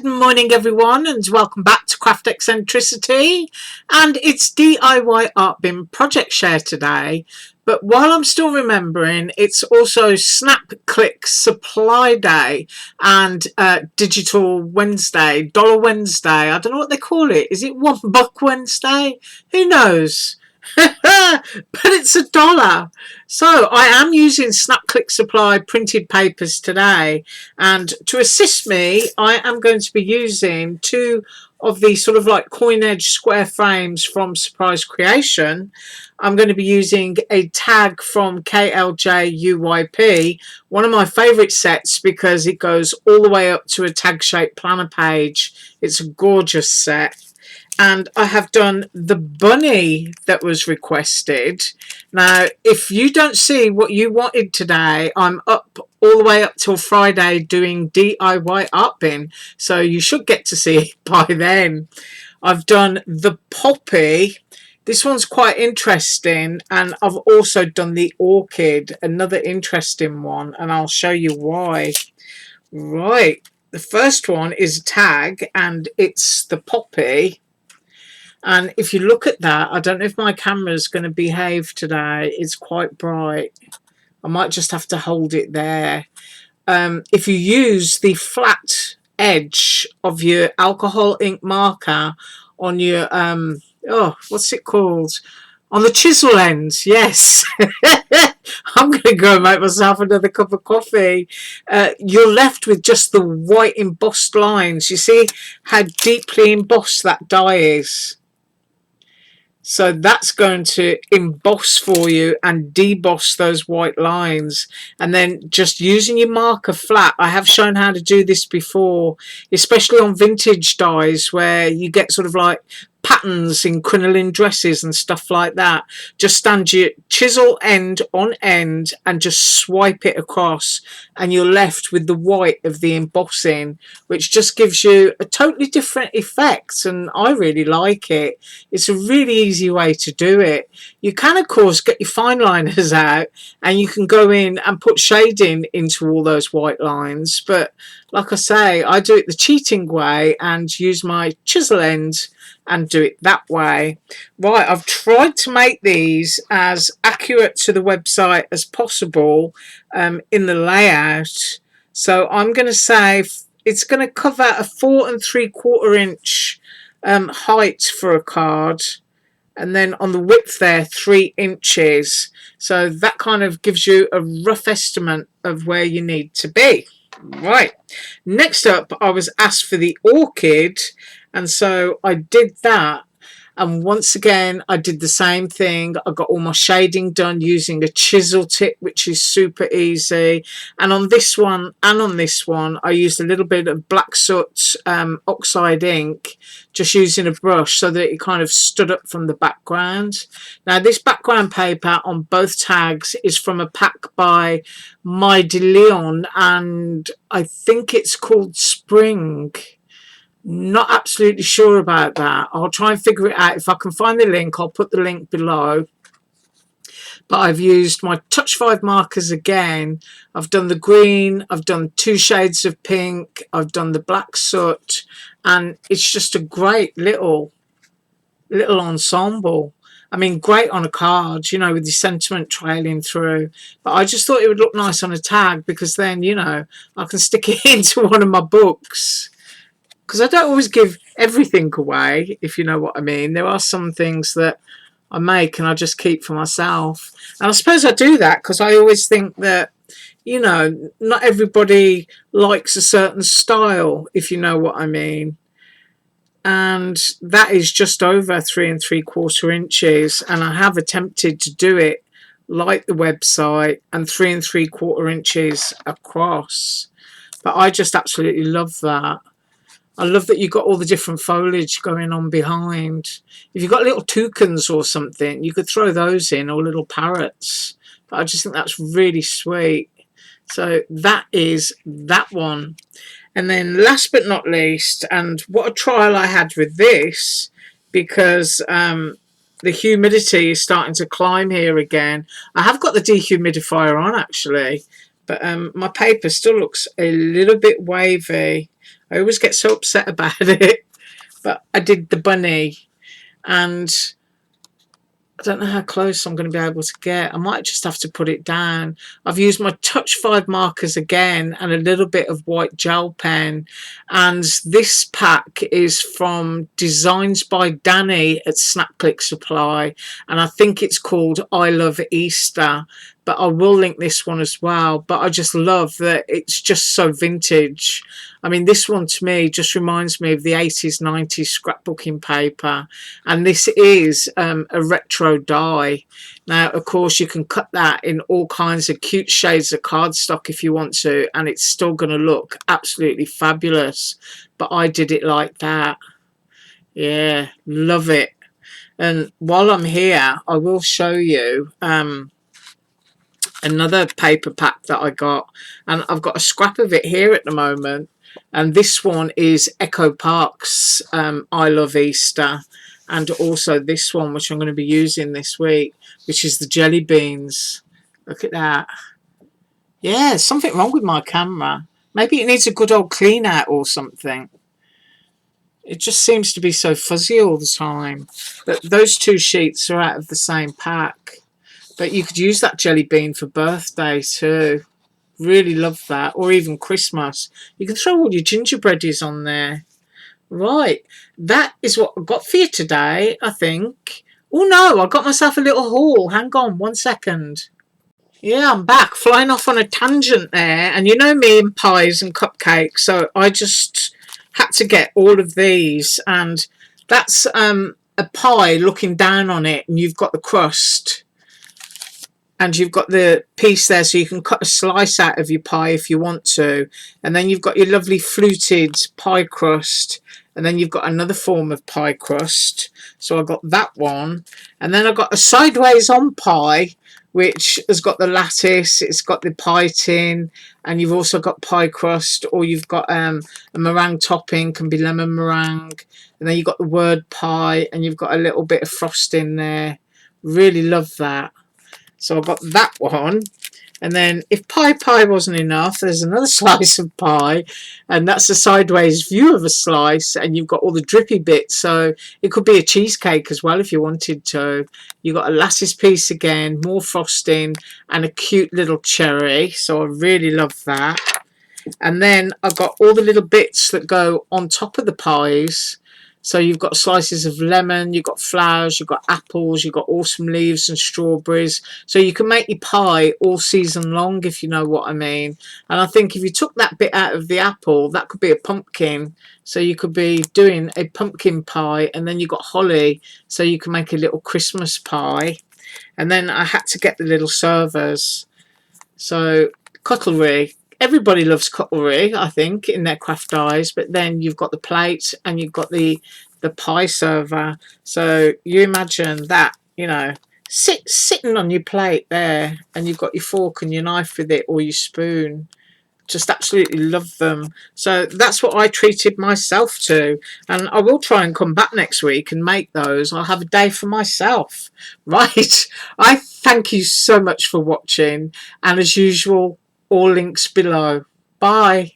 Good morning everyone, and welcome back to Craft Eccentricity, and it's DIY art bin project share today. But while I'm still remembering, it's also Snap Click Supply Day and Digital Wednesday, Dollar Wednesday. I don't know what they call it. Is it $1 Wednesday? Who knows? But it's $1. So I am using Snap Click Supply printed papers today, and to assist me I am going to be using two of the sort of like coin edge square frames from Surprise Creation. I'm going to be using a tag from KLJUYP, one of my favourite sets because it goes all the way up to a tag shaped planner page. It's a gorgeous set. And I have done the bunny that was requested. Now, if you don't see what you wanted today, I'm up all the way up till Friday doing DIY art bin. So you should get to see it by then. I've done the poppy. This one's quite interesting. And I've also done the orchid, another interesting one. And I'll show you why. Right. The first one is a tag and it's the poppy. And if you look at that, I don't know if my camera is going to behave today. It's quite bright. I might just have to hold it there. If you use the flat edge of your alcohol ink marker on your, what's it called? On the chisel end, yes. I'm going to go and make myself another cup of coffee. You're left with just the white embossed lines. You see how deeply embossed that die is? So that's going to emboss for you and deboss those white lines. And then just using your marker flat. I have shown how to do this before, especially on vintage dies where you get sort of like patterns in crinoline dresses and stuff like that. Just stand your chisel end on end and just swipe it across, and you're left with the white of the embossing, which just gives you a totally different effect, and I really like it. It's a really easy way to do it. You can of course get your fine liners out and you can go in and put shading into all those white lines, but like I say, I do it the cheating way and use my chisel end and do it that way. Right, I've tried to make these as accurate to the website as possible in the layout. So I'm going to say it's going to cover a 4 3/4 inch height for a card, and then on the width there 3 inches. So that kind of gives you a rough estimate of where you need to be. Right, next up I was asked for the orchid, and so I did that, and once again I did the same thing. I got all my shading done using a chisel tip, which is super easy, and on this one and on this one I used a little bit of black soot oxide ink, just using a brush so that it kind of stood up from the background. Now this background paper on both tags is from a pack by My de Leon, and I think it's called Spring. Not absolutely sure about that. I'll try and figure it out. If I can find the link, I'll put the link below. But I've used my Touch 5 markers again. I've done the green, I've done 2 shades of pink, I've done the black soot, and it's just a great little ensemble. I mean, great on a card, you know, with the sentiment trailing through. But I just thought it would look nice on a tag because then, you know, I can stick it into one of my books. Because I don't always give everything away, if you know what I mean. There are some things that I make and I just keep for myself. And I suppose I do that because I always think that, you know, not everybody likes a certain style, if you know what I mean. And that is just over 3 3/4 inches. And I have attempted to do it like the website and 3 3/4 inches across. But I just absolutely love that. I love that you've got all the different foliage going on behind. If you've got little toucans or something, you could throw those in, or little parrots. But I just think that's really sweet. So that is that one. And then last but not least, and what a trial I had with this, because the humidity is starting to climb here again. I have got the dehumidifier on actually, but my paper still looks a little bit wavy. I always get so upset about it. But I did the bunny, and I don't know how close I'm going to be able to get. I might just have to put it down. I've used my Touch 5 markers again and a little bit of white gel pen. And this pack is from Designs by Danny at Snap Click Supply. And I think it's called I Love Easter. But I will link this one as well. But I just love that it's just so vintage. I mean, this one to me just reminds me of the 80s, 90s scrapbooking paper. And this is a retro die. Now, of course, you can cut that in all kinds of cute shades of cardstock if you want to, and it's still going to look absolutely fabulous. But I did it like that. Yeah, love it. And while I'm here, I will show you another paper pack that I got, and I've got a scrap of it here at the moment. And this one is Echo Park's I Love Easter, and also this one, which I'm going to be using this week, which is the jelly beans. Look at that. Yeah, there's something wrong with my camera. Maybe it needs a good old clean out or something. It just seems to be so fuzzy all the time. But those two sheets are out of the same pack. But you could use that jelly bean for birthday too. Really love that. Or even Christmas. You can throw all your gingerbreadies on there. Right. That is what I've got for you today, I think. Oh no, I got myself a little haul. Hang on 1 second. Yeah, I'm back. Flying off on a tangent there. And you know me and pies and cupcakes. So I just had to get all of these. And that's a pie looking down on it. And you've got the crust. And you've got the piece there, so you can cut a slice out of your pie if you want to. And then you've got your lovely fluted pie crust. And then you've got another form of pie crust. So I got that one. And then I got a sideways on pie, which has got the lattice, it's got the pie tin, and you've also got pie crust, or you've got a meringue topping, can be lemon meringue. And then you've got the word pie, and you've got a little bit of frosting there. Really love that. So I got that one. And then if pie wasn't enough, there's another slice of pie. And that's a sideways view of a slice. And you've got all the drippy bits. So it could be a cheesecake as well if you wanted to. You've got a lattice piece again, more frosting, and a cute little cherry. So I really love that. And then I've got all the little bits that go on top of the pies. So you've got slices of lemon, you've got flowers, you've got apples, you've got autumn leaves and strawberries. So you can make your pie all season long, if you know what I mean. And I think if you took that bit out of the apple, that could be a pumpkin. So you could be doing a pumpkin pie, and then you've got holly, so you can make a little Christmas pie. And then I had to get the little servers. So cutlery. Everybody loves cutlery, I think, in their craft dies. But then you've got the plate and you've got the pie server. So you imagine that, you know, sitting on your plate there, and you've got your fork and your knife with it, or your spoon. Just absolutely love them. So that's what I treated myself to. And I will try and come back next week and make those. I'll have a day for myself. Right. I thank you so much for watching. And as usual, all links below. Bye.